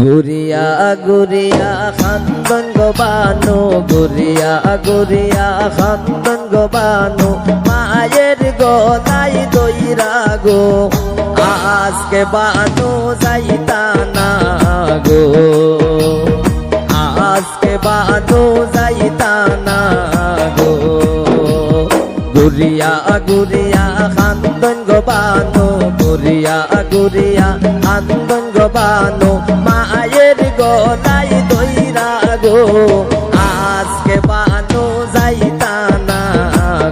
গুরিয়া গুরিয়া খান্দন গো বানু, গুরিয়া গুরিয়া খান্দন গো বানু, মায়ের গলায় দইরা গো, আজকে বানু যাইতা না গো, আজকে বানু যাইতা না গো। গুরিয়া গুরিয়া খান্দন গো বানু, গুরিয়া গুরিয়া খান্দন গো বানু, মায়ের গলায় দইরা গো, আজকে বানু যাইতা না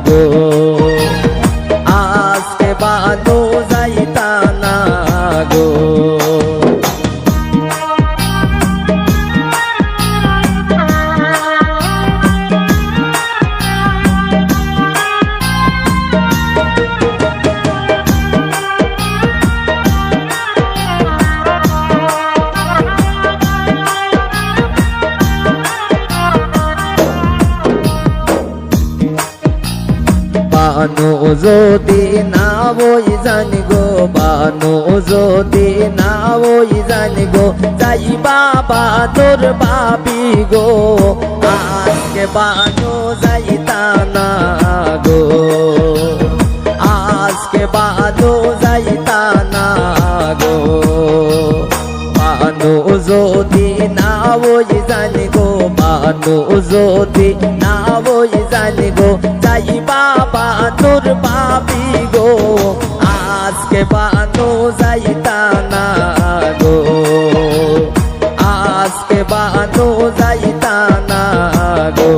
গো, আজকে বানু যাইতা না গো। বানু যদি না বই জানি গো, বানু যদি না বই জানি গো, যাইবা বানুর বাবি গো, আজকে বানু যাইতা না গো, আজকে বানু যাইতা না গো। বানু যদি না বই জানি গো, বানু যদি না বই জানি গো, যাইবা বানুর বাবি গো, আজকে বানু যাইতা না গো, আজকে বানু যাইতা না গো।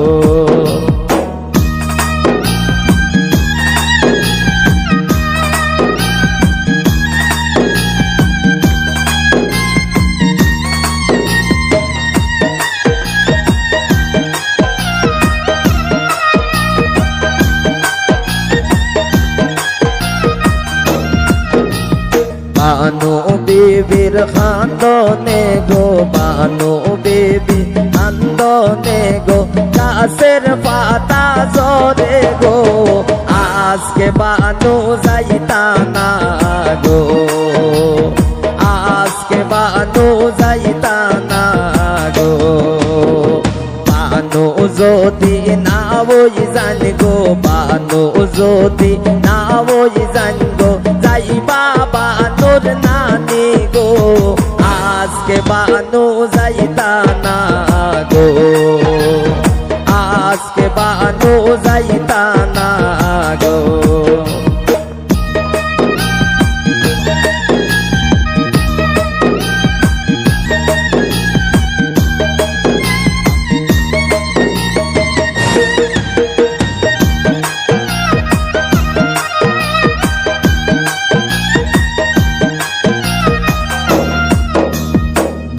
বানু বিবির খান্দনে গো, বানু বিবি খান্দনে গো, গাছের পাতা ঝরে গো, আজকে বানু যাইতা না গো, আজকে বানু যাইতা না গো। বানু যদি না বই জানি গো, বানু যদি না বই জানি গো, যাইবা বানুর নানি গো, আজকে বানু যাইতা না গো, আজকে বানু যাইতা না গো।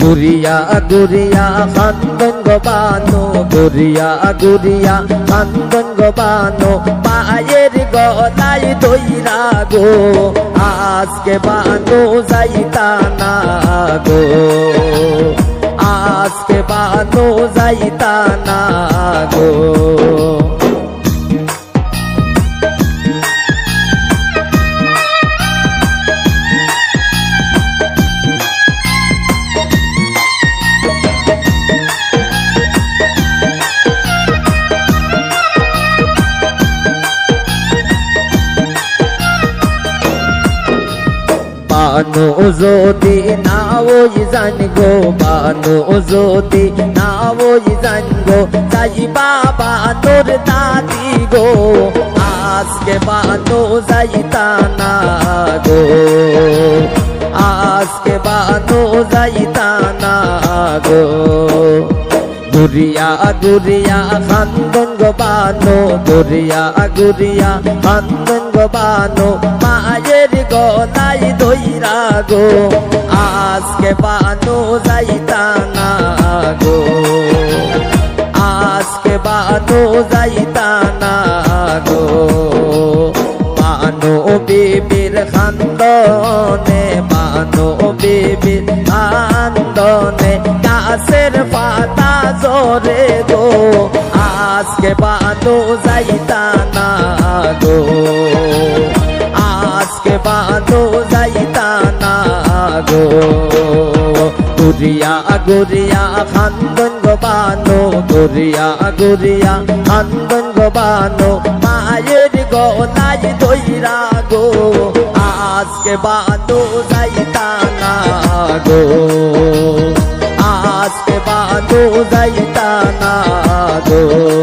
গুরিয়া গুরিয়া খান্দন গো বানু, গুরিয়া গুরিয়া খান্দন গো বানু, পায়ের গলায় দইরা গো, আজকে বানু যাইতা না গো, আজকে বানু যাইতা না গো। বানু যদি না ওই জানি গো, বানু যদি না ওই জানি গো, যাইবা বানুর দাদি গো, আজকে বানু যাইতা না গো, আজকে বানু যাইতা না গো। গুরিয়া গুরিয়া খান্দন গো বানু, গুরিয়া গুরিয়া খান্দন গো বানু, মায়ের গলায় দইরা গো, আজকে বানু যাইতা না গো, আজকে বানু যাইতা না গো। বানু বিবির খান্দনে, বানু বিবির খান্দনে, গাছের পাতা ঝরে গো, আজকে বানু যাইতা না গো, আজকে বানু যাইতা না গো। গরিয়া গরিয়া খান্দন গো বানো গরিয়া গরিয়া খান্দন গো বানো মায়ের গলায় দইরা গো আজকে বানো যাইতা না গো আজকে বানো যাইতা না গো